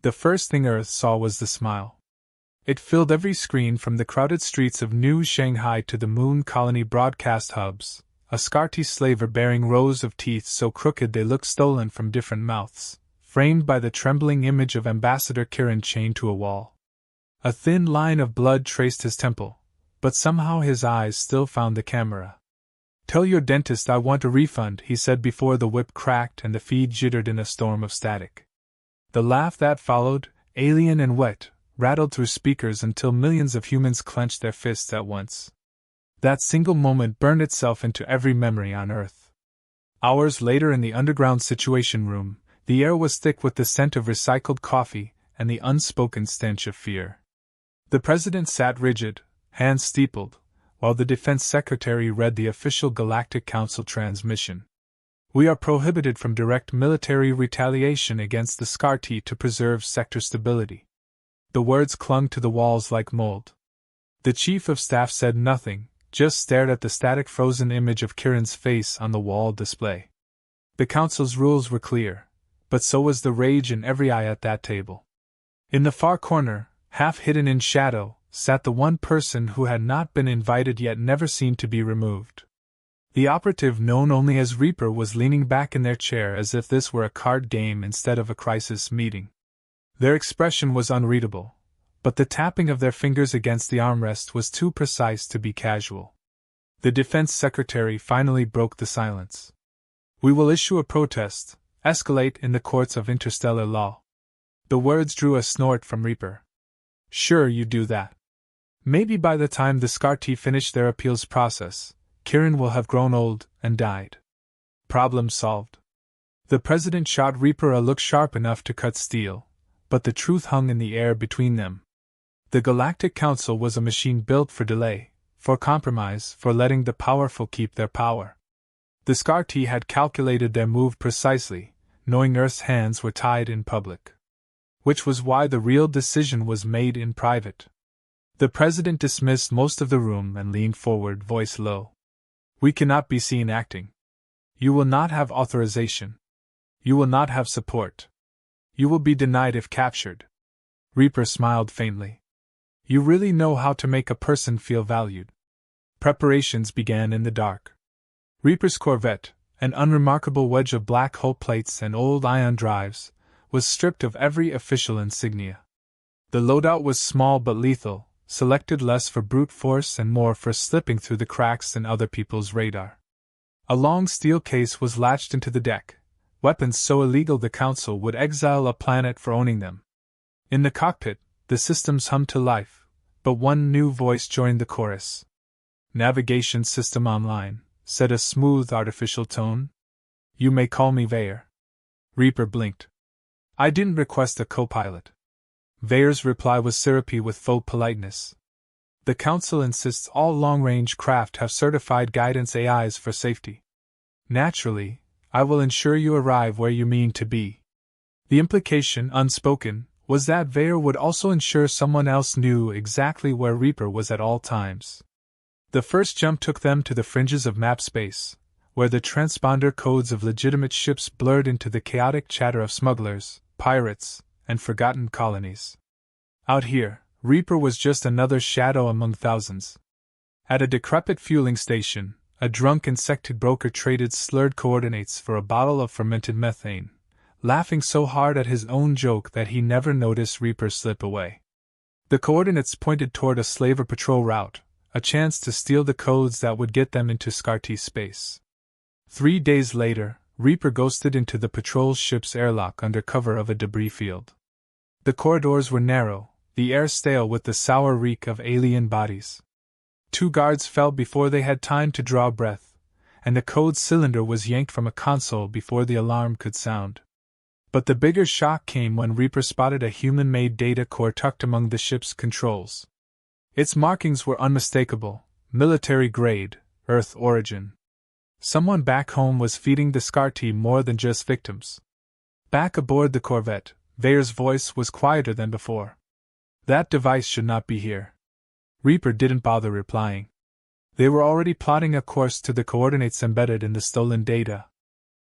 The first thing Earth saw was the smile. It filled every screen from the crowded streets of New Shanghai to the Moon Colony broadcast hubs, a Scarty slaver bearing rows of teeth so crooked they looked stolen from different mouths, framed by the trembling image of Ambassador Kirin chained to a wall. A thin line of blood traced his temple, but somehow his eyes still found the camera. "Tell your dentist I want a refund," he said before the whip cracked and the feed jittered in a storm of static. The laugh that followed, alien and wet, rattled through speakers until millions of humans clenched their fists at once. That single moment burned itself into every memory on Earth. Hours later in the underground Situation Room, the air was thick with the scent of recycled coffee and the unspoken stench of fear. The president sat rigid, hands steepled, while the defense secretary read the official Galactic Council transmission. "We are prohibited from direct military retaliation against the Scarty to preserve sector stability." The words clung to the walls like mold. The chief of staff said nothing, just stared at the static frozen image of Kirin's face on the wall display. The council's rules were clear, but so was the rage in every eye at that table. In the far corner, half hidden in shadow, sat the one person who had not been invited yet never seemed to be removed. The operative known only as Reaper was leaning back in their chair as if this were a card game instead of a crisis meeting. Their expression was unreadable, but the tapping of their fingers against the armrest was too precise to be casual. The defense secretary finally broke the silence. "We will issue a protest, escalate in the courts of interstellar law." The words drew a snort from Reaper. "Sure, you do that. Maybe by the time the Scarty finish their appeals process, Kirin will have grown old and died. Problem solved." The president shot Reaper a look sharp enough to cut steel, but the truth hung in the air between them. The Galactic Council was a machine built for delay, for compromise, for letting the powerful keep their power. The Scarty had calculated their move precisely, knowing Earth's hands were tied in public. Which was why the real decision was made in private. The president dismissed most of the room and leaned forward, voice low. "We cannot be seen acting. You will not have authorization. You will not have support. You will be denied if captured." Reaper smiled faintly. "You really know how to make a person feel valued." Preparations began in the dark. Reaper's Corvette, an unremarkable wedge of black hull plates and old ion drives, was stripped of every official insignia. The loadout was small but lethal, selected less for brute force and more for slipping through the cracks in other people's radar. A long steel case was latched into the deck, weapons so illegal the Council would exile a planet for owning them. In the cockpit, the systems hummed to life, but one new voice joined the chorus. "Navigation system online," said a smooth artificial tone. "You may call me Vayer." Reaper blinked. "I didn't request a co-pilot." Vayer's reply was syrupy with faux politeness. "The Council insists all long-range craft have certified guidance AIs for safety. Naturally, I will ensure you arrive where you mean to be." The implication, unspoken, was that Vayer would also ensure someone else knew exactly where Reaper was at all times. The first jump took them to the fringes of map space, where the transponder codes of legitimate ships blurred into the chaotic chatter of smugglers, pirates, and forgotten colonies. Out here, Reaper was just another shadow among thousands. At a decrepit fueling station, a drunk insected broker traded slurred coordinates for a bottle of fermented methane, laughing so hard at his own joke that he never noticed Reaper slip away. The coordinates pointed toward a slaver patrol route, a chance to steal the codes that would get them into Scarty space. 3 days later, Reaper ghosted into the patrol ship's airlock under cover of a debris field. The corridors were narrow, the air stale with the sour reek of alien bodies. 2 guards fell before they had time to draw breath, and the code cylinder was yanked from a console before the alarm could sound. But the bigger shock came when Reaper spotted a human-made data core tucked among the ship's controls. Its markings were unmistakable, military-grade, Earth origin. Someone back home was feeding the Scarty more than just victims. Back aboard the Corvette, Vayer's voice was quieter than before. "That device should not be here." Reaper didn't bother replying. They were already plotting a course to the coordinates embedded in the stolen data.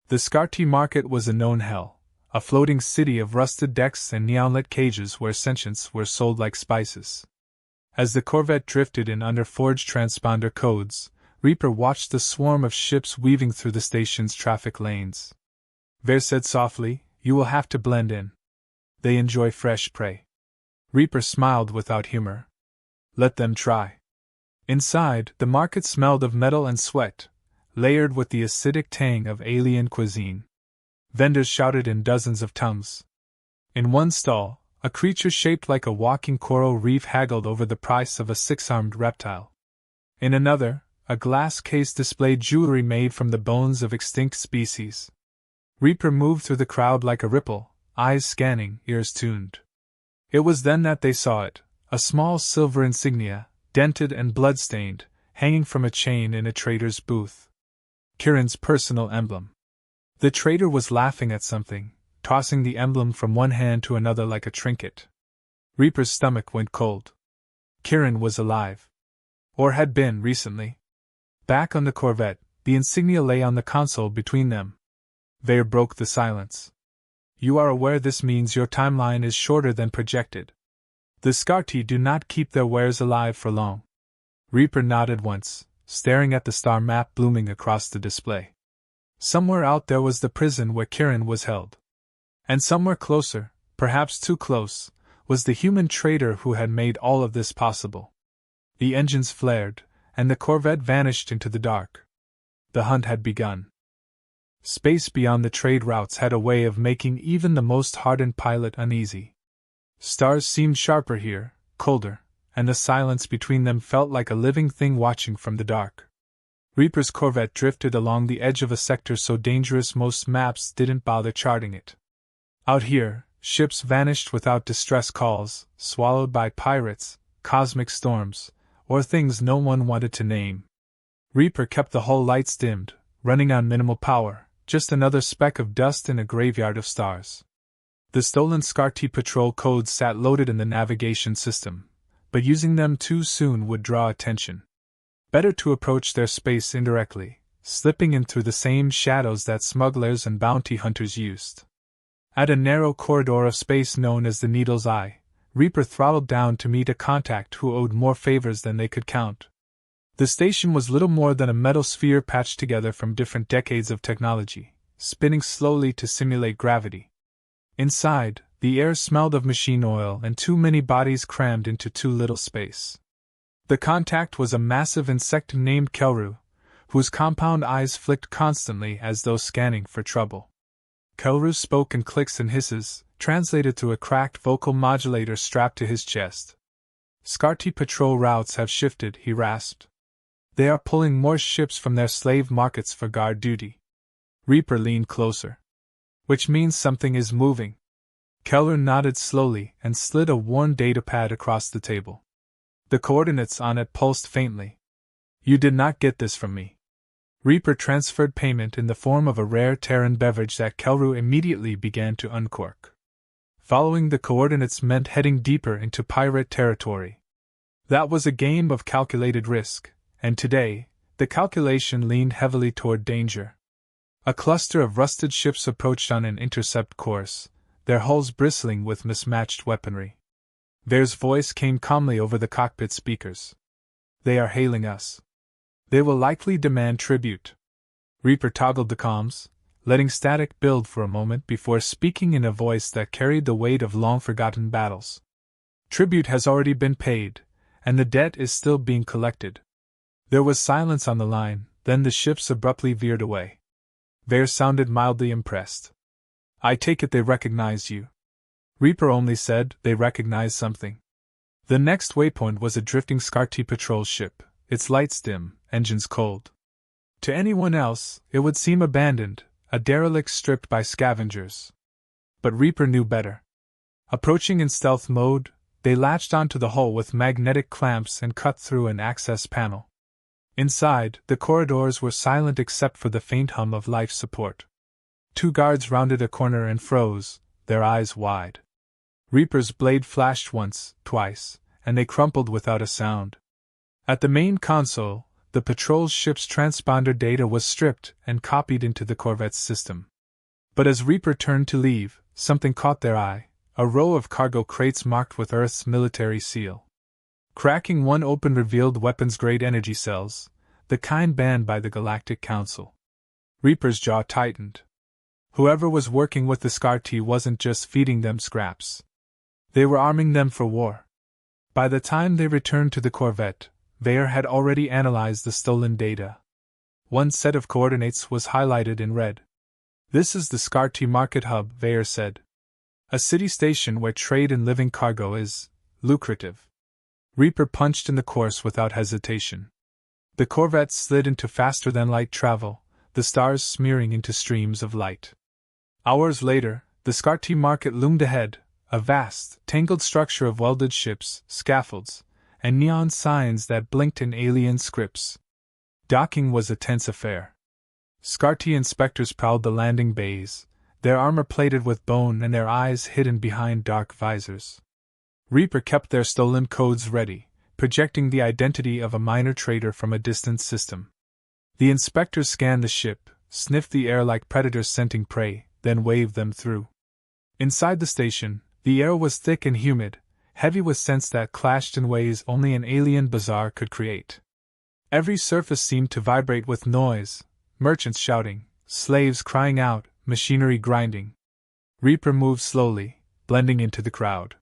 The Scarty market was a known hell, a floating city of rusted decks and neon-lit cages where sentients were sold like spices. As the corvette drifted in under forged transponder codes, Reaper watched the swarm of ships weaving through the station's traffic lanes. Ver said softly, "You will have to blend in. They enjoy fresh prey." Reaper smiled without humor. "Let them try." Inside, the market smelled of metal and sweat, layered with the acidic tang of alien cuisine. Vendors shouted in dozens of tongues. In one stall, a creature shaped like a walking coral reef haggled over the price of a six-armed reptile. In another, a glass case displayed jewelry made from the bones of extinct species. Reaper moved through the crowd like a ripple, eyes scanning, ears tuned. It was then that they saw it, a small silver insignia, dented and blood-stained, hanging from a chain in a trader's booth. Kirin's personal emblem. The trader was laughing at something, tossing the emblem from one hand to another like a trinket. Reaper's stomach went cold. Kirin was alive. Or had been recently. Back on the corvette, the insignia lay on the console between them. Ver broke the silence. "You are aware this means your timeline is shorter than projected. The Scarti do not keep their wares alive for long." Reaper nodded once, staring at the star map blooming across the display. Somewhere out there was the prison where Kirin was held. And somewhere closer, perhaps too close, was the human traitor who had made all of this possible. The engines flared, and the corvette vanished into the dark. The hunt had begun. Space beyond the trade routes had a way of making even the most hardened pilot uneasy. Stars seemed sharper here, colder, and the silence between them felt like a living thing watching from the dark. Reaper's corvette drifted along the edge of a sector so dangerous most maps didn't bother charting it. Out here, ships vanished without distress calls, swallowed by pirates, cosmic storms, or things no one wanted to name. Reaper kept the hull lights dimmed, running on minimal power, just another speck of dust in a graveyard of stars. The stolen Scarti patrol codes sat loaded in the navigation system, but using them too soon would draw attention. Better to approach their space indirectly, slipping in through the same shadows that smugglers and bounty hunters used. At a narrow corridor of space known as the Needle's Eye, Reaper throttled down to meet a contact who owed more favors than they could count. The station was little more than a metal sphere patched together from different decades of technology, spinning slowly to simulate gravity. Inside, the air smelled of machine oil and too many bodies crammed into too little space. The contact was a massive insect named Kelru, whose compound eyes flicked constantly as though scanning for trouble. Kelru spoke in clicks and hisses, translated through a cracked vocal modulator strapped to his chest. "Scarti patrol routes have shifted," he rasped. "They are pulling more ships from their slave markets for guard duty." Reaper leaned closer. "Which means something is moving." Kelru nodded slowly and slid a worn datapad across the table. The coordinates on it pulsed faintly. "You did not get this from me." Reaper transferred payment in the form of a rare Terran beverage that Kelru immediately began to uncork. Following the coordinates meant heading deeper into pirate territory. That was a game of calculated risk, and today, the calculation leaned heavily toward danger. A cluster of rusted ships approached on an intercept course, their hulls bristling with mismatched weaponry. Ver's voice came calmly over the cockpit speakers. "They are hailing us. They will likely demand tribute." Reaper toggled the comms, letting static build for a moment before speaking in a voice that carried the weight of long-forgotten battles. "Tribute has already been paid, and the debt is still being collected." There was silence on the line, then the ships abruptly veered away. Ver sounded mildly impressed. "I take it they recognize you." Reaper only said they recognized something. The next waypoint was a drifting Scarti patrol ship, its lights dim, engines cold. To anyone else, it would seem abandoned, a derelict stripped by scavengers. But Reaper knew better. Approaching in stealth mode, they latched onto the hull with magnetic clamps and cut through an access panel. Inside, the corridors were silent except for the faint hum of life support. Two guards rounded a corner and froze, their eyes wide. Reaper's blade flashed once, twice, and they crumpled without a sound. At the main console, the patrol ship's transponder data was stripped and copied into the corvette's system. But as Reaper turned to leave, something caught their eye, a row of cargo crates marked with Earth's military seal. Cracking one open revealed weapons-grade energy cells, the kind banned by the Galactic Council. Reaper's jaw tightened. Whoever was working with the SCAR-T wasn't just feeding them scraps. They were arming them for war. By the time they returned to the Corvette, Veyer had already analyzed the stolen data. One set of coordinates was highlighted in red. "This is the SCAR-T market hub," Veyer said. "A city station where trade in living cargo is lucrative." Reaper punched in the course without hesitation. The Corvette slid into faster-than-light travel, the stars smearing into streams of light. Hours later, the SCAR-T market loomed ahead, a vast, tangled structure of welded ships, scaffolds, and neon signs that blinked in alien scripts. Docking was a tense affair. SCAR-T inspectors prowled the landing bays, their armor plated with bone and their eyes hidden behind dark visors. Reaper kept their stolen codes ready, projecting the identity of a minor traitor from a distant system. The inspectors scanned the ship, sniffed the air like predators scenting prey, then waved them through. Inside the station, the air was thick and humid, heavy with scents that clashed in ways only an alien bazaar could create. Every surface seemed to vibrate with noise, merchants shouting, slaves crying out, machinery grinding. Reaper moved slowly, blending into the crowd.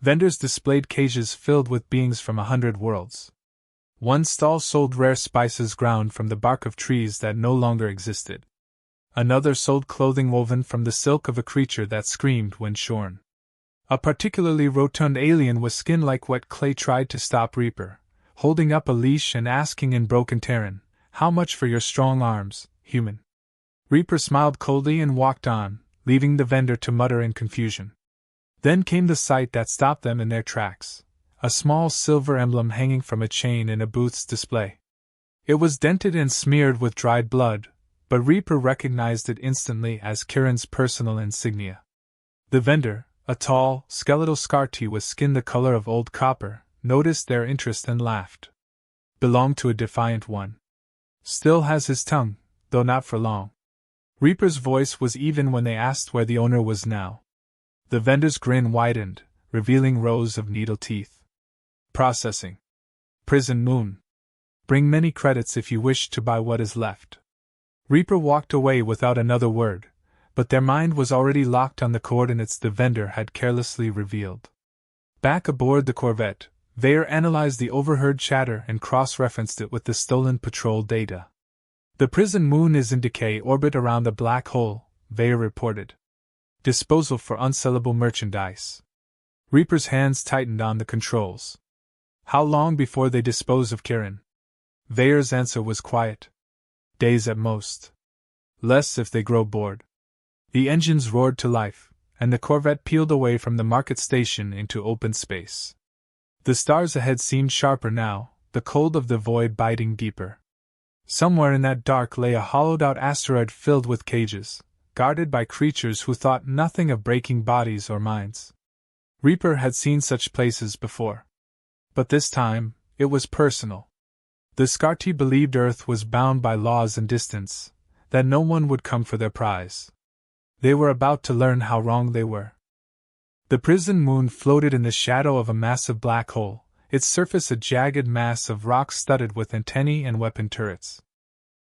Vendors displayed cages filled with beings from 100 worlds. One stall sold rare spices ground from the bark of trees that no longer existed. Another sold clothing woven from the silk of a creature that screamed when shorn. A particularly rotund alien with skin like wet clay tried to stop Reaper, holding up a leash and asking in broken Terran, "How much for your strong arms, human?" Reaper smiled coldly and walked on, leaving the vendor to mutter in confusion. Then came the sight that stopped them in their tracks, a small silver emblem hanging from a chain in a booth's display. It was dented and smeared with dried blood, but Reaper recognized it instantly as Kiran's personal insignia. The vendor, a tall, skeletal SCAR-T with skin the color of old copper, noticed their interest and laughed. "Belonged to a defiant one. Still has his tongue, though not for long." Reaper's voice was even when they asked where the owner was now. The vendor's grin widened, revealing rows of needle teeth. "Processing. Prison Moon. Bring many credits if you wish to buy what is left." Reaper walked away without another word, but their mind was already locked on the coordinates the vendor had carelessly revealed. Back aboard the Corvette, Veyer analyzed the overheard chatter and cross-referenced it with the stolen patrol data. "The prison moon is in decay orbit around a black hole," Veyer reported. "Disposal for unsellable merchandise." Reaper's hands tightened on the controls. "How long before they dispose of Kiran?" Veyer's answer was quiet. "Days at most. Less if they grow bored." The engines roared to life, and the Corvette peeled away from the market station into open space. The stars ahead seemed sharper now, the cold of the void biting deeper. Somewhere in that dark lay a hollowed-out asteroid filled with cages, guarded by creatures who thought nothing of breaking bodies or minds. Reaper had seen such places before. But this time, it was personal. The SCAR-T believed Earth was bound by laws and distance, that no one would come for their prize. They were about to learn how wrong they were. The prison moon floated in the shadow of a massive black hole, its surface a jagged mass of rock studded with antennae and weapon turrets.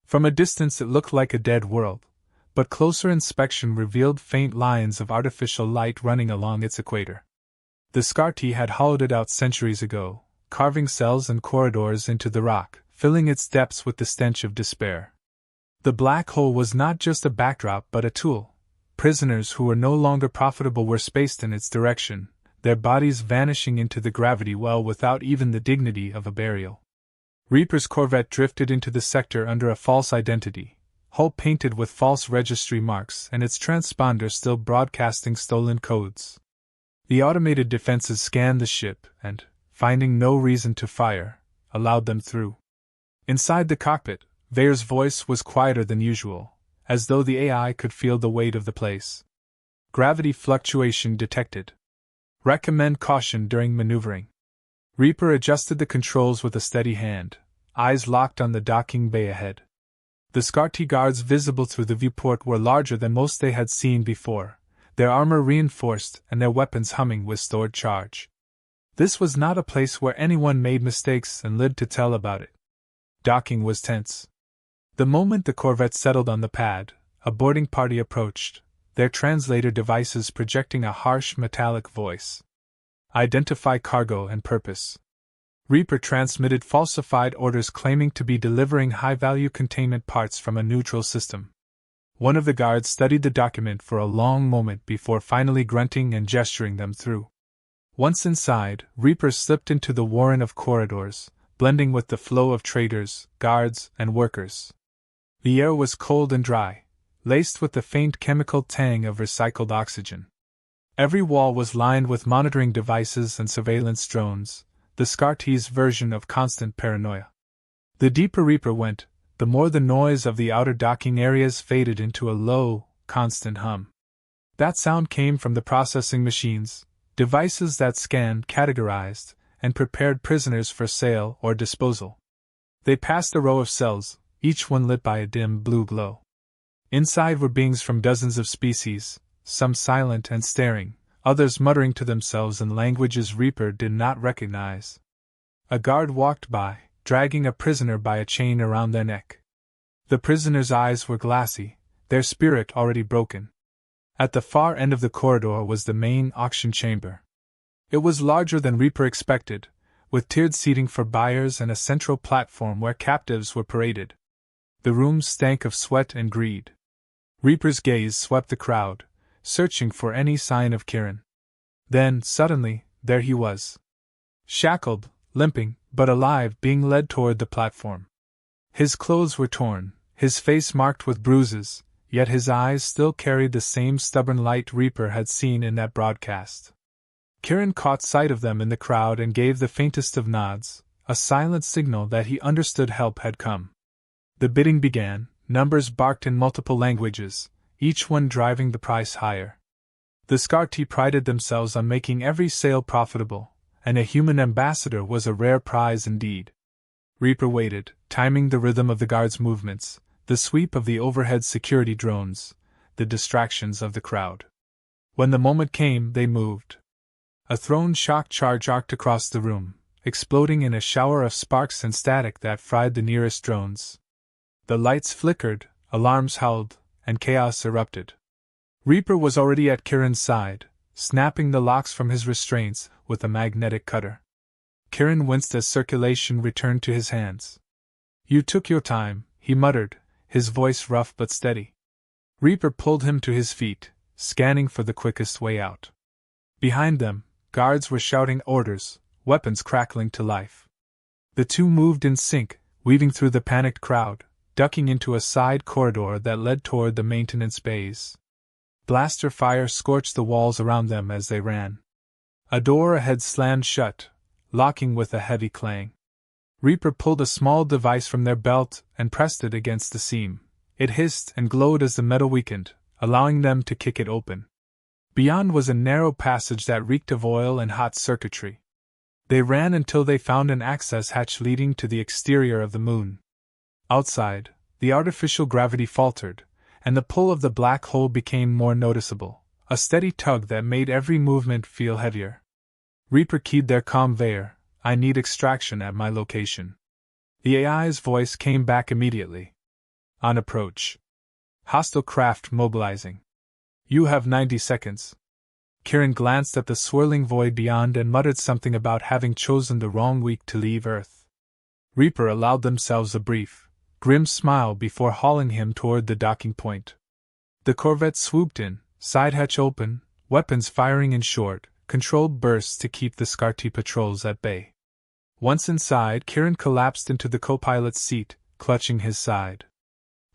From a distance it looked like a dead world, but closer inspection revealed faint lines of artificial light running along its equator. The SCAR-T had hollowed it out centuries ago, carving cells and corridors into the rock, filling its depths with the stench of despair. The black hole was not just a backdrop but a tool. Prisoners who were no longer profitable were spaced in its direction, their bodies vanishing into the gravity well without even the dignity of a burial. Reaper's Corvette drifted into the sector under a false identity, hull painted with false registry marks and its transponder still broadcasting stolen codes. The automated defenses scanned the ship and, finding no reason to fire, allowed them through. Inside the cockpit, Veyer's voice was quieter than usual, as though the AI could feel the weight of the place. "Gravity fluctuation detected. Recommend caution during maneuvering." Reaper adjusted the controls with a steady hand, eyes locked on the docking bay ahead. The SCAR-T guards visible through the viewport were larger than most they had seen before, their armor reinforced and their weapons humming with stored charge. This was not a place where anyone made mistakes and lived to tell about it. Docking was tense. The moment the corvette settled on the pad, a boarding party approached, their translator devices projecting a harsh metallic voice. Identify cargo and purpose. Reaper transmitted falsified orders claiming to be delivering high-value containment parts from a neutral system. One of the guards studied the document for a long moment before finally grunting and gesturing them through. Once inside, Reaper slipped into the warren of corridors, blending with the flow of traders, guards, and workers. The air was cold and dry, laced with the faint chemical tang of recycled oxygen. Every wall was lined with monitoring devices and surveillance drones, the Scarty's version of constant paranoia. The deeper Reaper went, the more the noise of the outer docking areas faded into a low, constant hum. That sound came from the processing machines, devices that scanned, categorized, and prepared prisoners for sale or disposal. They passed a row of cells, each one lit by a dim blue glow. Inside were beings from dozens of species, some silent and staring, others muttering to themselves in languages Reaper did not recognize. A guard walked by, dragging a prisoner by a chain around their neck. The prisoner's eyes were glassy, their spirit already broken. At the far end of the corridor was the main auction chamber. It was larger than Reaper expected, with tiered seating for buyers and a central platform where captives were paraded. The room stank of sweat and greed. Reaper's gaze swept the crowd, searching for any sign of Kieran. Then, suddenly, there he was. Shackled, limping, but alive, being led toward the platform. His clothes were torn, his face marked with bruises, yet his eyes still carried the same stubborn light Reaper had seen in that broadcast. Kieran caught sight of them in the crowd and gave the faintest of nods, a silent signal that he understood help had come. The bidding began, numbers barked in multiple languages, each one driving the price higher. The Scarty prided themselves on making every sale profitable, and a human ambassador was a rare prize indeed. Reaper waited, timing the rhythm of the guards' movements, the sweep of the overhead security drones, the distractions of the crowd. When the moment came, they moved. A thrown shock charge arced across the room, exploding in a shower of sparks and static that fried the nearest drones. The lights flickered, alarms howled, and chaos erupted. Reaper was already at Kieran's side, snapping the locks from his restraints with a magnetic cutter. Kieran winced as circulation returned to his hands. "You took your time," he muttered, his voice rough but steady. Reaper pulled him to his feet, scanning for the quickest way out. Behind them, guards were shouting orders, weapons crackling to life. The two moved in sync, weaving through the panicked crowd, ducking into a side corridor that led toward the maintenance bays. Blaster fire scorched the walls around them as they ran. A door ahead slammed shut, locking with a heavy clang. Reaper pulled a small device from their belt and pressed it against the seam. It hissed and glowed as the metal weakened, allowing them to kick it open. Beyond was a narrow passage that reeked of oil and hot circuitry. They ran until they found an access hatch leading to the exterior of the moon. Outside, the artificial gravity faltered, and the pull of the black hole became more noticeable, a steady tug that made every movement feel heavier. Reaper keyed their conveyor. "I need extraction at my location." The AI's voice came back immediately. "On approach. Hostile craft mobilizing. You have 90 seconds. Kieran glanced at the swirling void beyond and muttered something about having chosen the wrong week to leave Earth. Reaper allowed themselves a brief, grim smile before hauling him toward the docking point. The corvette swooped in, side hatch open, weapons firing in short, controlled bursts to keep the Scarty patrols at bay. Once inside, Kieran collapsed into the co-pilot's seat, clutching his side.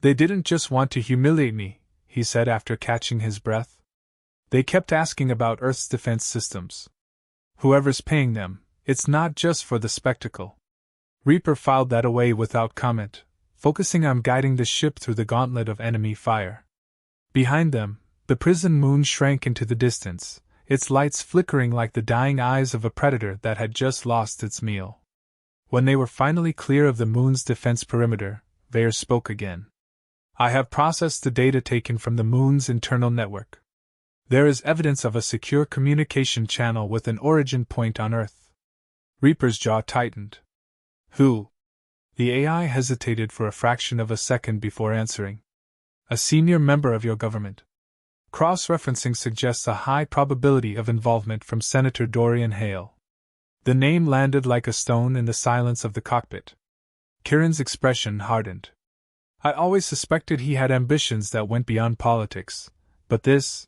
"They didn't just want to humiliate me," he said after catching his breath. "They kept asking about Earth's defense systems. Whoever's paying them, it's not just for the spectacle." Reaper filed that away without comment, focusing on guiding the ship through the gauntlet of enemy fire. Behind them, the prison moon shrank into the distance, its lights flickering like the dying eyes of a predator that had just lost its meal. When they were finally clear of the moon's defense perimeter, Vare spoke again. "I have processed the data taken from the moon's internal network. There is evidence of a secure communication channel with an origin point on Earth. Reaper's jaw tightened. Who? The AI hesitated for a fraction of a second before answering. A senior member of your government. Cross-referencing suggests a high probability of involvement from Senator Dorian Hale. The name landed like a stone in the silence of the cockpit. Kieran's expression hardened. I always suspected he had ambitions that went beyond politics, but this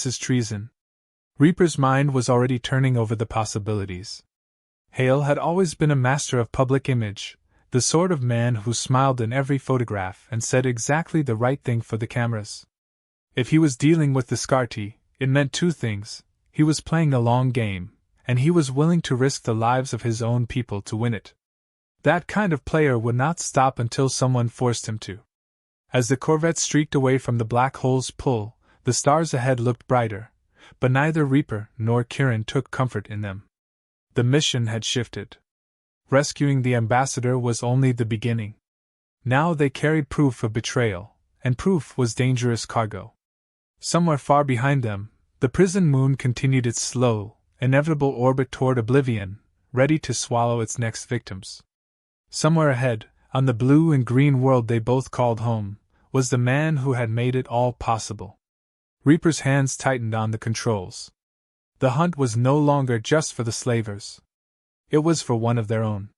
is treason. Reaper's mind was already turning over the possibilities. Hale had always been a master of public image, the sort of man who smiled in every photograph and said exactly the right thing for the cameras. If he was dealing with the Scarty, it meant two things: he was playing a long game, and he was willing to risk the lives of his own people to win it. That kind of player would not stop until someone forced him to. As the Corvette streaked away from the black hole's pull, the stars ahead looked brighter, but neither Reaper nor Kieran took comfort in them. The mission had shifted. Rescuing the ambassador was only the beginning. Now they carried proof of betrayal, and proof was dangerous cargo. Somewhere far behind them, the prison moon continued its slow, inevitable orbit toward oblivion, ready to swallow its next victims. Somewhere ahead, on the blue and green world they both called home, was the man who had made it all possible. Reaper's hands tightened on the controls. The hunt was no longer just for the slavers. It was for one of their own.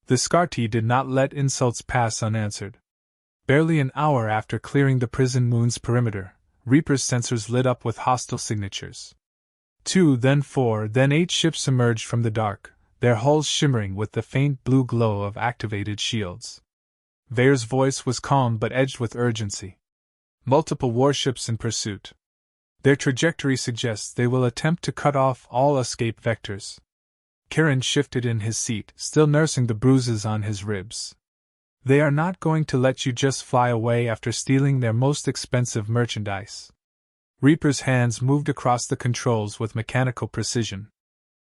The Scarty did not let insults pass unanswered. Barely an hour after clearing the prison moon's perimeter, Reaper's sensors lit up with hostile signatures. 2, then 4, then 8 ships emerged from the dark, their hulls shimmering with the faint blue glow of activated shields. Vair's voice was calm but edged with urgency. Multiple warships in pursuit. Their trajectory suggests they will attempt to cut off all escape vectors. Kieran shifted in his seat, still nursing the bruises on his ribs. They are not going to let you just fly away after stealing their most expensive merchandise. Reaper's hands moved across the controls with mechanical precision.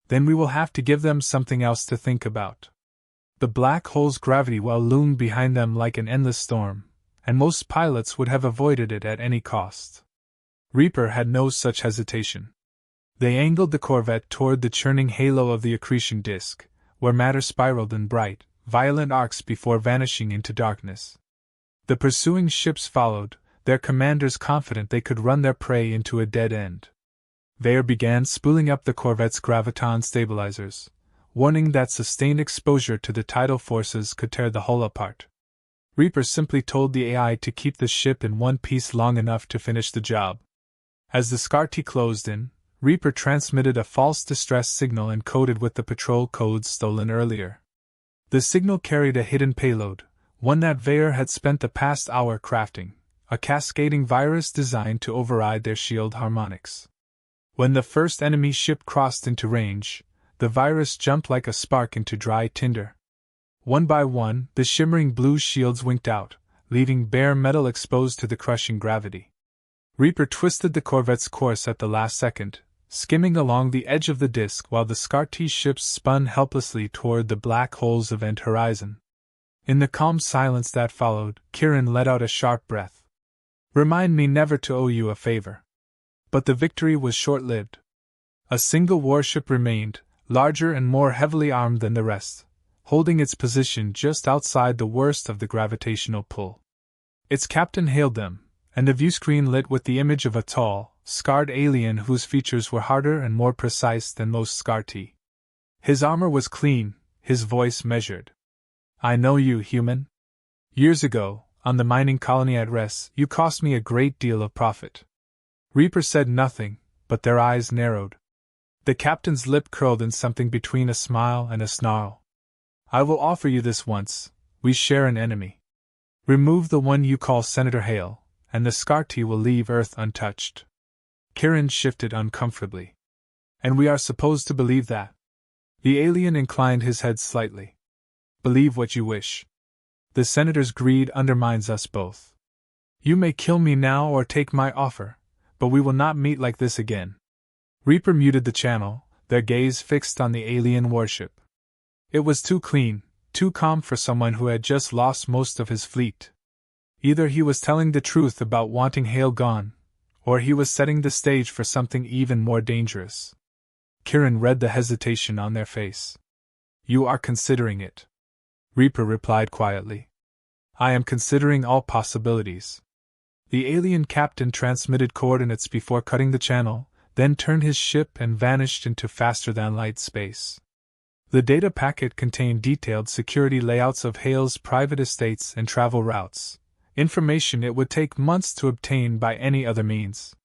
Then we will have to give them something else to think about. The black hole's gravity well loomed behind them like an endless storm, and most pilots would have avoided it at any cost. Reaper had no such hesitation. They angled the Corvette toward the churning halo of the accretion disk, where matter spiraled in bright, violent arcs before vanishing into darkness. The pursuing ships followed, their commanders confident they could run their prey into a dead end. Vair began spooling up the Corvette's graviton stabilizers, warning that sustained exposure to the tidal forces could tear the hull apart. Reaper simply told the AI to keep the ship in one piece long enough to finish the job. As the Scarty closed in, Reaper transmitted a false distress signal encoded with the patrol codes stolen earlier. The signal carried a hidden payload, one that Vair had spent the past hour crafting, a cascading virus designed to override their shield harmonics. When the first enemy ship crossed into range, the virus jumped like a spark into dry tinder. One by one, the shimmering blue shields winked out, leaving bare metal exposed to the crushing gravity. Reaper twisted the Corvette's course at the last second, skimming along the edge of the disk while the Scarty ships spun helplessly toward the black hole's event horizon. In the calm silence that followed, Kieran let out a sharp breath. Remind me never to owe you a favor. But the victory was short-lived. A single warship remained, larger and more heavily armed than the rest, holding its position just outside the worst of the gravitational pull. Its captain hailed them, and the viewscreen lit with the image of a tall, scarred alien whose features were harder and more precise than most Scarty. His armor was clean, his voice measured. I know you, human. Years ago, on the mining colony at Res, you cost me a great deal of profit. Reaper said nothing, but their eyes narrowed. The captain's lip curled in something between a smile and a snarl. I will offer you this once: we share an enemy. Remove the one you call Senator Hale, and the Scarty will leave Earth untouched. Kieran shifted uncomfortably. And we are supposed to believe that? The alien inclined his head slightly. Believe what you wish. The Senator's greed undermines us both. You may kill me now or take my offer, but we will not meet like this again. Reaper muted the channel, their gaze fixed on the alien warship. It was too clean, too calm for someone who had just lost most of his fleet. Either he was telling the truth about wanting Hale gone, Or he was setting the stage for something even more dangerous. Kirin read the hesitation on their face. "You are considering it," Reaper replied quietly. "I am considering all possibilities." The alien captain transmitted coordinates before cutting the channel, then turned his ship and vanished into faster-than-light space. The data packet contained detailed security layouts of Hale's private estates and travel routes, information it would take months to obtain by any other means.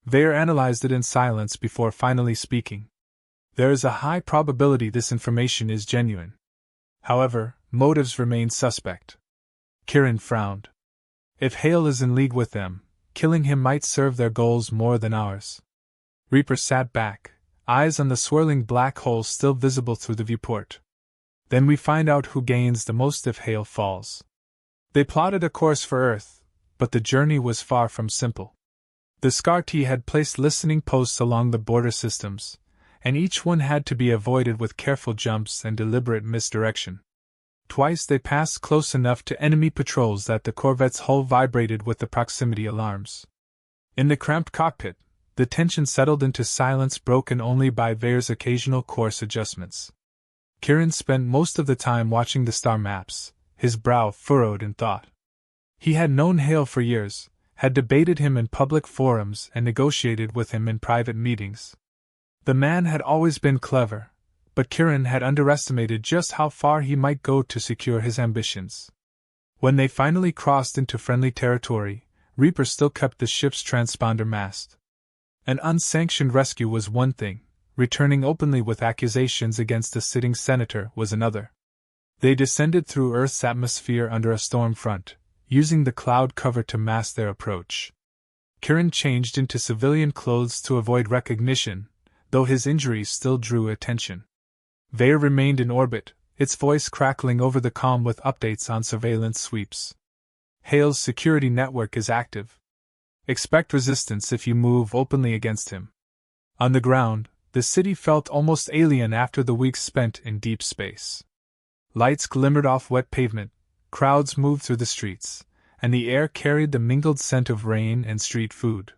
Vare analyzed it in silence before finally speaking. "There is a high probability this information is genuine. However, motives remain suspect." Kirin frowned. "If Hale is in league with them, killing him might serve their goals more than ours." Reaper sat back, eyes on the swirling black hole still visible through the viewport. "Then we find out who gains the most if Hale falls." They plotted a course for Earth, but the journey was far from simple. The Scar-T had placed listening posts along the border systems, and each one had to be avoided with careful jumps and deliberate misdirection. Twice they passed close enough to enemy patrols that the corvette's hull vibrated with the proximity alarms. In the cramped cockpit, the tension settled into silence broken only by Vare's occasional course adjustments. Kirin spent most of the time watching the star maps, his brow furrowed in thought. He had known Hale for years, had debated him in public forums and negotiated with him in private meetings. The man had always been clever, but Kirin had underestimated just how far he might go to secure his ambitions. When they finally crossed into friendly territory, Reaper still kept the ship's transponder mast. An unsanctioned rescue was one thing, returning openly with accusations against a sitting senator was another. They descended through Earth's atmosphere under a storm front, using the cloud cover to mask their approach. Kirin changed into civilian clothes to avoid recognition, though his injuries still drew attention. Vare remained in orbit, its voice crackling over the comm with updates on surveillance sweeps. "Hale's security network is active. Expect resistance if you move openly against him." On the ground, the city felt almost alien after the weeks spent in deep space. Lights glimmered off wet pavement, crowds moved through the streets, and the air carried the mingled scent of rain and street food.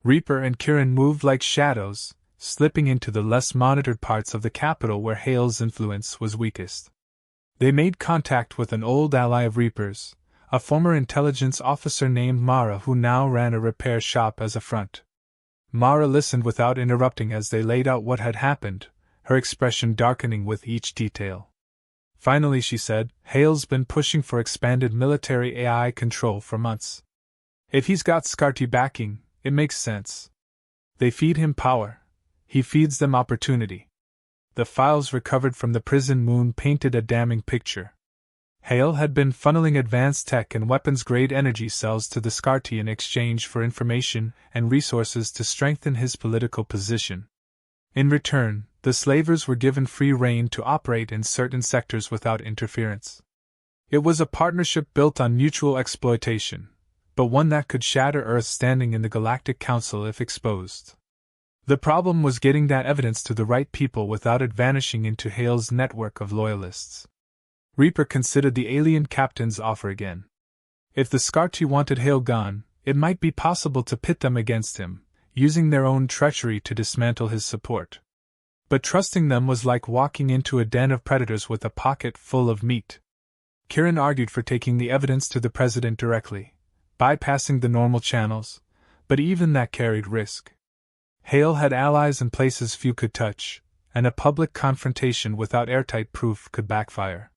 Reaper and Kirin moved like shadows, slipping into the less monitored parts of the capital where Hale's influence was weakest. They made contact with an old ally of Reaper's, a former intelligence officer named Mara who now ran a repair shop as a front. Mara listened without interrupting as they laid out what had happened, her expression darkening with each detail. Finally she said, "Hale's been pushing for expanded military AI control for months. If he's got Scar-T backing, it makes sense. They feed him power. He feeds them opportunity." The files recovered from the prison moon painted a damning picture. Hale had been funneling advanced tech and weapons-grade energy cells to the Scar-T in exchange for information and resources to strengthen his political position. In return, the slavers were given free rein to operate in certain sectors without interference. It was a partnership built on mutual exploitation, but one that could shatter Earth's standing in the Galactic Council if exposed. The problem was getting that evidence to the right people without it vanishing into Hale's network of loyalists. Reaper considered the alien captain's offer again. If the Scar-T wanted Hale gone, it might be possible to pit them against him, using their own treachery to dismantle his support. But trusting them was like walking into a den of predators with a pocket full of meat. Kirin argued for taking the evidence to the president directly, bypassing the normal channels, but even that carried risk. Hale had allies in places few could touch, and a public confrontation without airtight proof could backfire.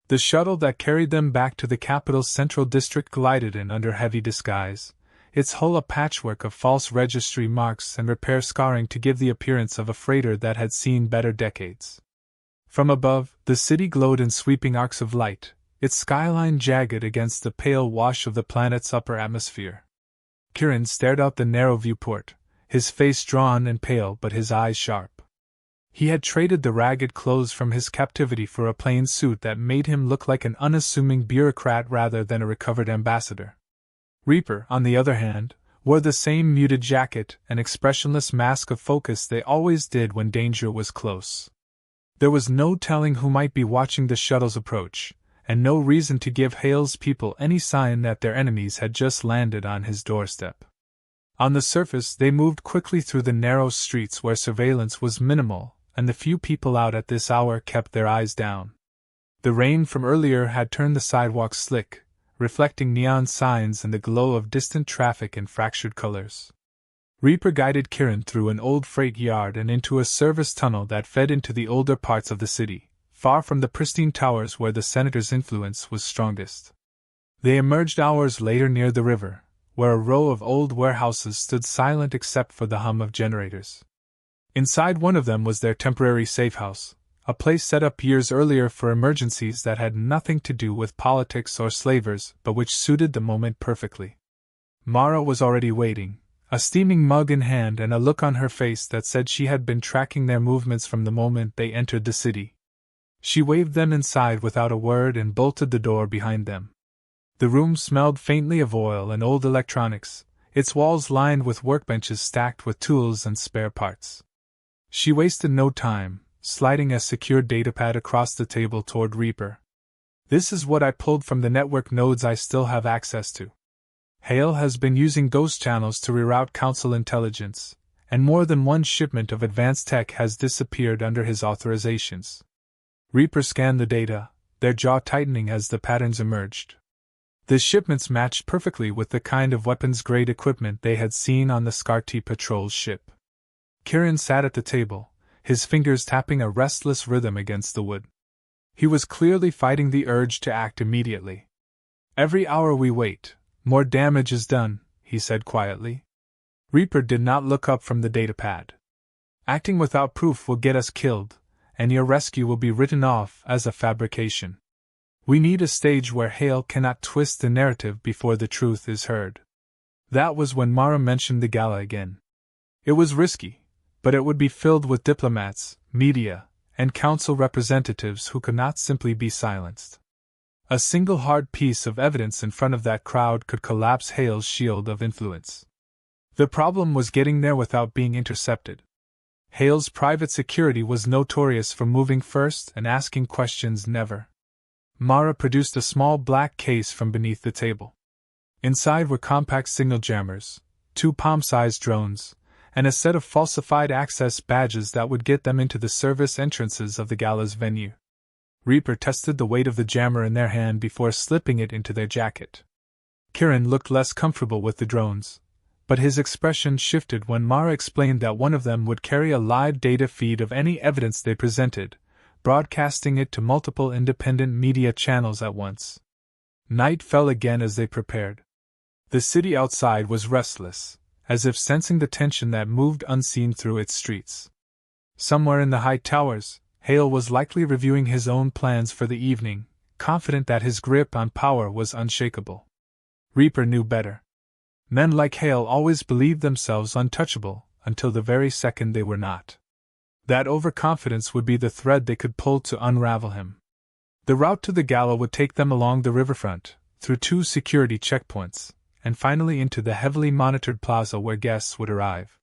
The shuttle that carried them back to the capital's central district glided in under heavy disguise, its hull a patchwork of false registry marks and repair scarring to give the appearance of a freighter that had seen better decades. From above, the city glowed in sweeping arcs of light, its skyline jagged against the pale wash of the planet's upper atmosphere. Kirin stared out the narrow viewport, his face drawn and pale but his eyes sharp. He had traded the ragged clothes from his captivity for a plain suit that made him look like an unassuming bureaucrat rather than a recovered ambassador. Reaper, on the other hand, wore the same muted jacket and expressionless mask of focus they always did when danger was close. There was no telling who might be watching the shuttle's approach, and no reason to give Hale's people any sign that their enemies had just landed on his doorstep. On the surface, they moved quickly through the narrow streets where surveillance was minimal, and the few people out at this hour kept their eyes down. The rain from earlier had turned the sidewalks slick, reflecting neon signs and the glow of distant traffic in fractured colors. Reaper guided Kiran through an old freight yard and into a service tunnel that fed into the older parts of the city, far from the pristine towers where the senator's influence was strongest. They emerged hours later near the river, where a row of old warehouses stood silent except for the hum of generators. Inside one of them was their temporary safe house, a place set up years earlier for emergencies that had nothing to do with politics or slavers but which suited the moment perfectly. Mara was already waiting, a steaming mug in hand and a look on her face that said she had been tracking their movements from the moment they entered the city. She waved them inside without a word and bolted the door behind them. The room smelled faintly of oil and old electronics, its walls lined with workbenches stacked with tools and spare parts. She wasted no time, sliding a secure datapad across the table toward Reaper. "This is what I pulled from the network nodes I still have access to. Hale has been using ghost channels to reroute Council intelligence, and more than one shipment of advanced tech has disappeared under his authorizations." Reaper scanned the data, their jaw tightening as the patterns emerged. The shipments matched perfectly with the kind of weapons-grade equipment they had seen on the Scarty Patrol's ship. Kiran sat at the table, his fingers tapping a restless rhythm against the wood. He was clearly fighting the urge to act immediately. "Every hour we wait, more damage is done," he said quietly. Reaper did not look up from the datapad. "Acting without proof will get us killed, and your rescue will be written off as a fabrication. We need a stage where Hale cannot twist the narrative before the truth is heard." That was when Mara mentioned the gala again. It was risky, but it would be filled with diplomats, media, and council representatives who could not simply be silenced. A single hard piece of evidence in front of that crowd could collapse Hale's shield of influence. The problem was getting there without being intercepted. Hale's private security was notorious for moving first and asking questions never. Mara produced a small black case from beneath the table. Inside were compact signal jammers, 2 palm-sized drones, and a set of falsified access badges that would get them into the service entrances of the gala's venue. Reaper tested the weight of the jammer in their hand before slipping it into their jacket. Kiran looked less comfortable with the drones, but his expression shifted when Mara explained that one of them would carry a live data feed of any evidence they presented, broadcasting it to multiple independent media channels at once. Night fell again as they prepared. The city outside was restless, as if sensing the tension that moved unseen through its streets. Somewhere in the high towers, Hale was likely reviewing his own plans for the evening, confident that his grip on power was unshakable. Reaper knew better. Men like Hale always believed themselves untouchable until the very second they were not. That overconfidence would be the thread they could pull to unravel him. The route to the gala would take them along the riverfront, through 2 security checkpoints, and finally into the heavily monitored plaza where guests would arrive.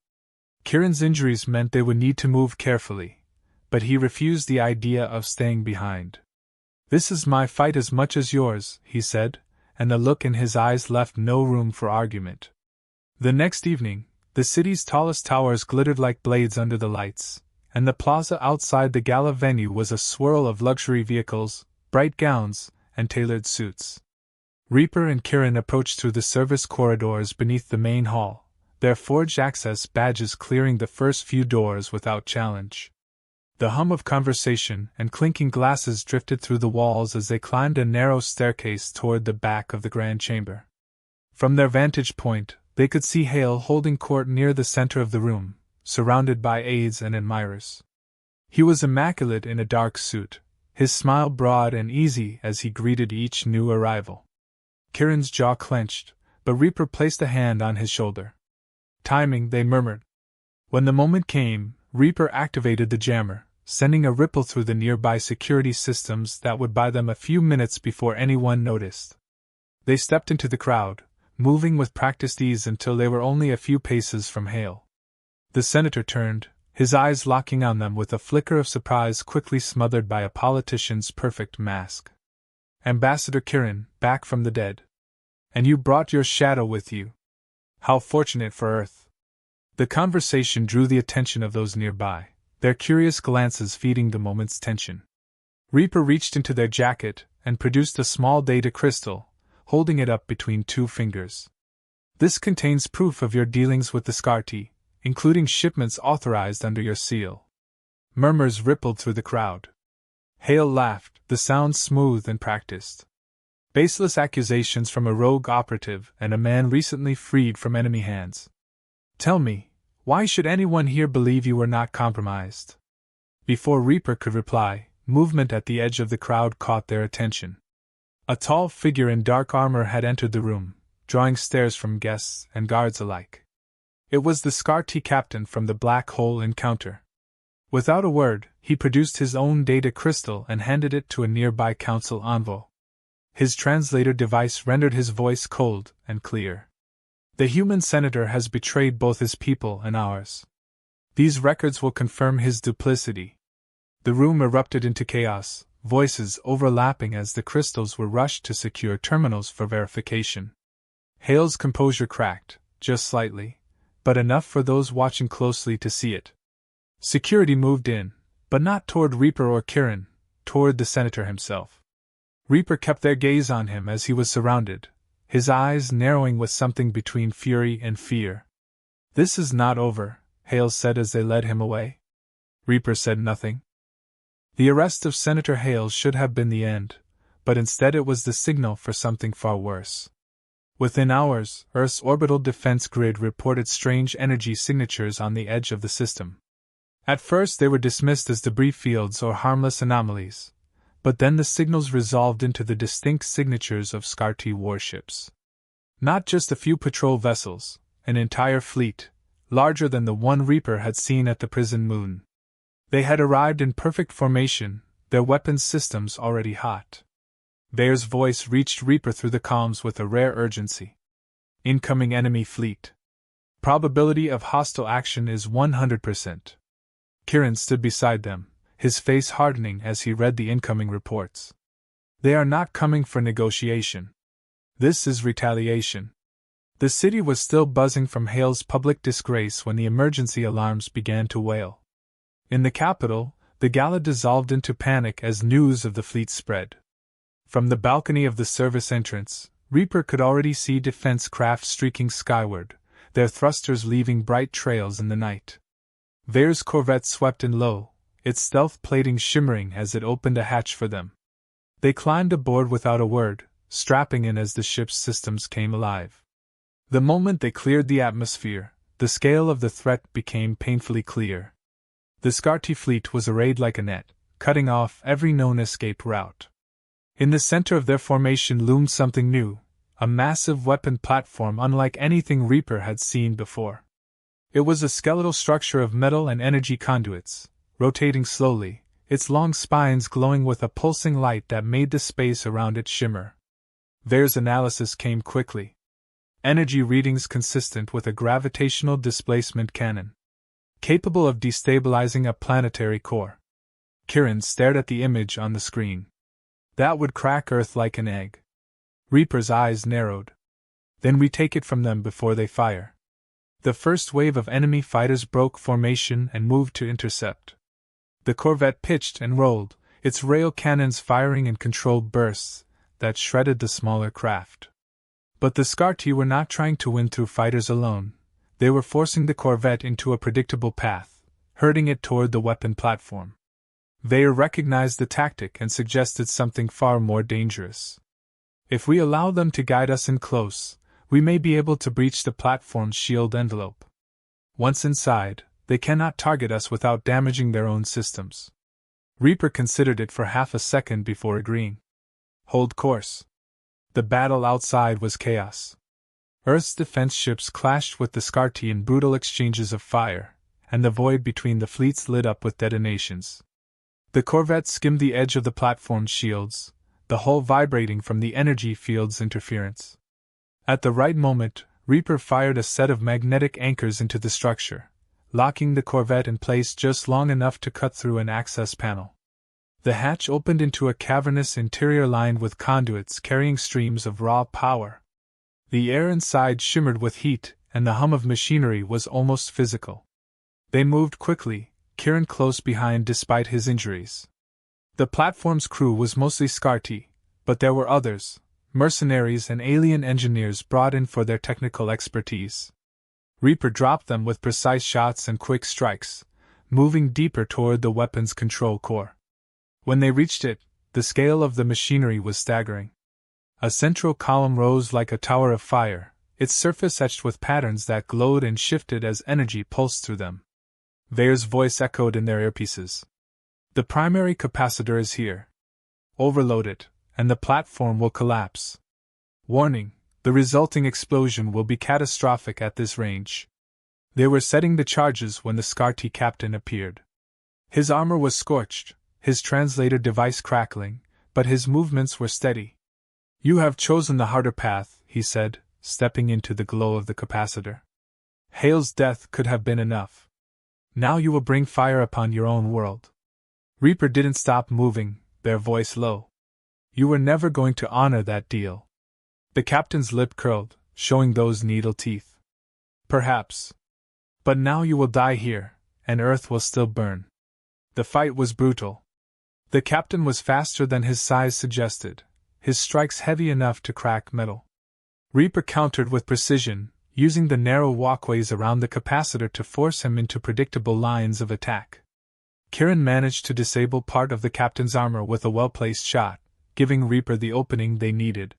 Kiran's injuries meant they would need to move carefully, but he refused the idea of staying behind. "This is my fight as much as yours," he said, and the look in his eyes left no room for argument. The next evening, the city's tallest towers glittered like blades under the lights, and the plaza outside the gala venue was a swirl of luxury vehicles, bright gowns, and tailored suits. Reaper and Kiran approached through the service corridors beneath the main hall, their forged access badges clearing the first few doors without challenge. The hum of conversation and clinking glasses drifted through the walls as they climbed a narrow staircase toward the back of the grand chamber. From their vantage point, they could see Hale holding court near the center of the room, surrounded by aides and admirers. He was immaculate in a dark suit, his smile broad and easy as he greeted each new arrival. Kiran's jaw clenched, but Reaper placed a hand on his shoulder. "Timing," they murmured. When the moment came, Reaper activated the jammer, sending a ripple through the nearby security systems that would buy them a few minutes before anyone noticed. They stepped into the crowd, moving with practiced ease until they were only a few paces from Hale. The senator turned, his eyes locking on them with a flicker of surprise quickly smothered by a politician's perfect mask. "Ambassador Kiran, back from the dead. And you brought your shadow with you." How fortunate for Earth. The conversation drew the attention of those nearby, their curious glances feeding the moment's tension. Reaper reached into their jacket and produced a small data crystal, holding it up between two fingers. This contains proof of your dealings with the Scarti, including shipments authorized under your seal. Murmurs rippled through the crowd. Hale laughed, the sound smooth and practiced. Baseless accusations from a rogue operative and a man recently freed from enemy hands. Tell me, why should anyone here believe you were not compromised? Before Reaper could reply, movement at the edge of the crowd caught their attention. A tall figure in dark armor had entered the room, drawing stares from guests and guards alike. It was the Scarti captain from the Black Hole encounter. Without a word, he produced his own data crystal and handed it to a nearby council envoy. His translator device rendered his voice cold and clear. The human senator has betrayed both his people and ours. These records will confirm his duplicity. The room erupted into chaos, voices overlapping as the crystals were rushed to secure terminals for verification. Hale's composure cracked, just slightly, but enough for those watching closely to see it. Security moved in, but not toward Reaper or Kirin, toward the senator himself. Reaper kept their gaze on him as he was surrounded, his eyes narrowing with something between fury and fear. This is not over, Hale said as they led him away. Reaper said nothing. The arrest of Senator Hale should have been the end, but instead it was the signal for something far worse. Within hours, Earth's orbital defense grid reported strange energy signatures on the edge of the system. At first they were dismissed as debris fields or harmless anomalies, but then the signals resolved into the distinct signatures of Scarti warships. Not just a few patrol vessels, an entire fleet, larger than the one Reaper had seen at the prison moon. They had arrived in perfect formation, their weapons systems already hot. Vair's voice reached Reaper through the comms with a rare urgency. Incoming enemy fleet. Probability of hostile action is 100%. Kirin stood beside them, his face hardening as he read the incoming reports. They are not coming for negotiation. This is retaliation. The city was still buzzing from Hale's public disgrace when the emergency alarms began to wail. In the capital, the gala dissolved into panic as news of the fleet spread. From the balcony of the service entrance, Reaper could already see defense craft streaking skyward, their thrusters leaving bright trails in the night. Vair's corvette swept in low, its stealth plating shimmering as it opened a hatch for them. They climbed aboard without a word, strapping in as the ship's systems came alive. The moment they cleared the atmosphere, the scale of the threat became painfully clear. The Scarti fleet was arrayed like a net, cutting off every known escape route. In the center of their formation loomed something new, a massive weapon platform unlike anything Reaper had seen before. It was a skeletal structure of metal and energy conduits, rotating slowly, its long spines glowing with a pulsing light that made the space around it shimmer. Vair's analysis came quickly. Energy readings consistent with a gravitational displacement cannon, capable of destabilizing a planetary core. Kirin stared at the image on the screen. That would crack Earth like an egg. Reaper's eyes narrowed. Then we take it from them before they fire. The first wave of enemy fighters broke formation and moved to intercept. The corvette pitched and rolled, its rail cannons firing in controlled bursts that shredded the smaller craft. But the Scarti were not trying to win through fighters alone. They were forcing the corvette into a predictable path, herding it toward the weapon platform. Vair recognized the tactic and suggested something far more dangerous. If we allow them to guide us in close, we may be able to breach the platform's shield envelope. Once inside, they cannot target us without damaging their own systems. Reaper considered it for half a second before agreeing. Hold course. The battle outside was chaos. Earth's defense ships clashed with the Scarti in brutal exchanges of fire, and the void between the fleets lit up with detonations. The corvette skimmed the edge of the platform's shields, the hull vibrating from the energy field's interference. At the right moment, Reaper fired a set of magnetic anchors into the structure, locking the corvette in place just long enough to cut through an access panel. The hatch opened into a cavernous interior lined with conduits carrying streams of raw power. The air inside shimmered with heat and the hum of machinery was almost physical. They moved quickly, Kieran close behind despite his injuries. The platform's crew was mostly Scarty, but there were others, mercenaries and alien engineers brought in for their technical expertise. Reaper dropped them with precise shots and quick strikes, moving deeper toward the weapons control core. When they reached it, the scale of the machinery was staggering. A central column rose like a tower of fire, its surface etched with patterns that glowed and shifted as energy pulsed through them. Vair's voice echoed in their earpieces. The primary capacitor is here. Overload it, and the platform will collapse. Warning, the resulting explosion will be catastrophic at this range. They were setting the charges when the Scarty captain appeared. His armor was scorched, his translator device crackling, but his movements were steady. You have chosen the harder path, he said, stepping into the glow of the capacitor. Hale's death could have been enough. Now you will bring fire upon your own world. Reaper didn't stop moving, their voice low. You were never going to honor that deal. The captain's lip curled, showing those needle teeth. Perhaps. But now you will die here, and Earth will still burn. The fight was brutal. The captain was faster than his size suggested, his strikes heavy enough to crack metal. Reaper countered with precision, using the narrow walkways around the capacitor to force him into predictable lines of attack. Kieran managed to disable part of the captain's armor with a well-placed shot, giving Reaper the opening they needed.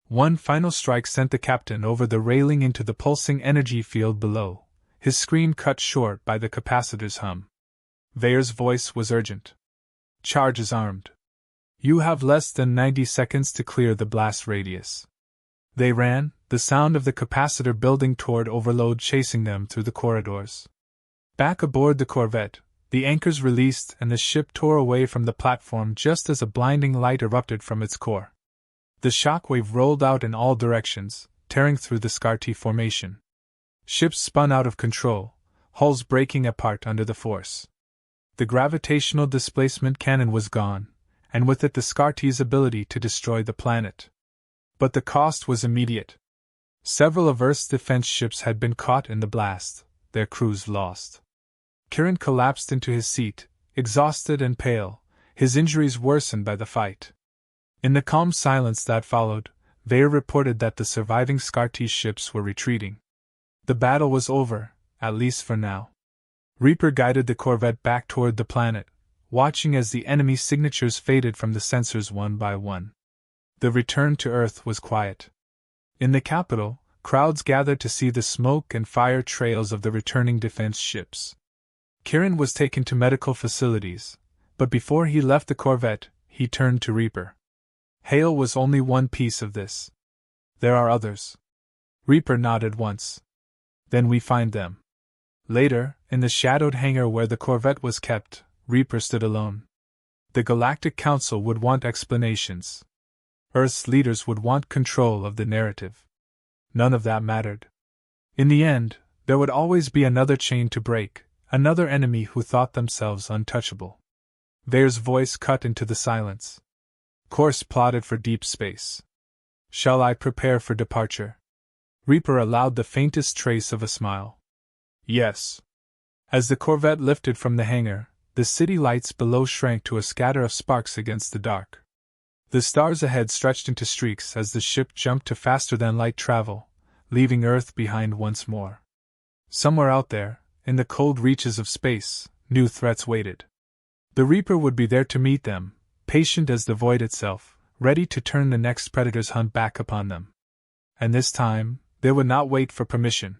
One final strike sent the captain over the railing into the pulsing energy field below, his scream cut short by the capacitor's hum. Vair's voice was urgent. Charge is armed. You have less than 90 seconds to clear the blast radius. They ran, the sound of the capacitor building toward overload chasing them through the corridors. Back aboard the corvette, the anchors released and the ship tore away from the platform just as a blinding light erupted from its core. The shockwave rolled out in all directions, tearing through the Scarty formation. Ships spun out of control, hulls breaking apart under the force. The gravitational displacement cannon was gone, and with it the Scarty's ability to destroy the planet. But the cost was immediate. Several of Earth's defense ships had been caught in the blast, their crews lost. Kieran collapsed into his seat, exhausted and pale, his injuries worsened by the fight. In the calm silence that followed, Vair reported that the surviving Scarty ships were retreating. The battle was over, at least for now. Reaper guided the corvette back toward the planet, watching as the enemy signatures faded from the sensors one by one. The return to Earth was quiet. In the capital, crowds gathered to see the smoke and fire trails of the returning defense ships. Kieran was taken to medical facilities, but before he left the corvette, he turned to Reaper. Hale was only one piece of this. There are others. Reaper nodded once. Then we find them. Later, in the shadowed hangar where the corvette was kept, Reaper stood alone. The Galactic Council would want explanations. Earth's leaders would want control of the narrative. None of that mattered. In the end, there would always be another chain to break, another enemy who thought themselves untouchable. Vair's voice cut into the silence. Course plotted for deep space. Shall I prepare for departure? Reaper allowed the faintest trace of a smile. Yes. As the corvette lifted from the hangar, the city lights below shrank to a scatter of sparks against the dark. The stars ahead stretched into streaks as the ship jumped to faster-than-light travel, leaving Earth behind once more. Somewhere out there, in the cold reaches of space, new threats waited. The Reaper would be there to meet them, patient as the void itself, ready to turn the next predator's hunt back upon them. And this time, they would not wait for permission.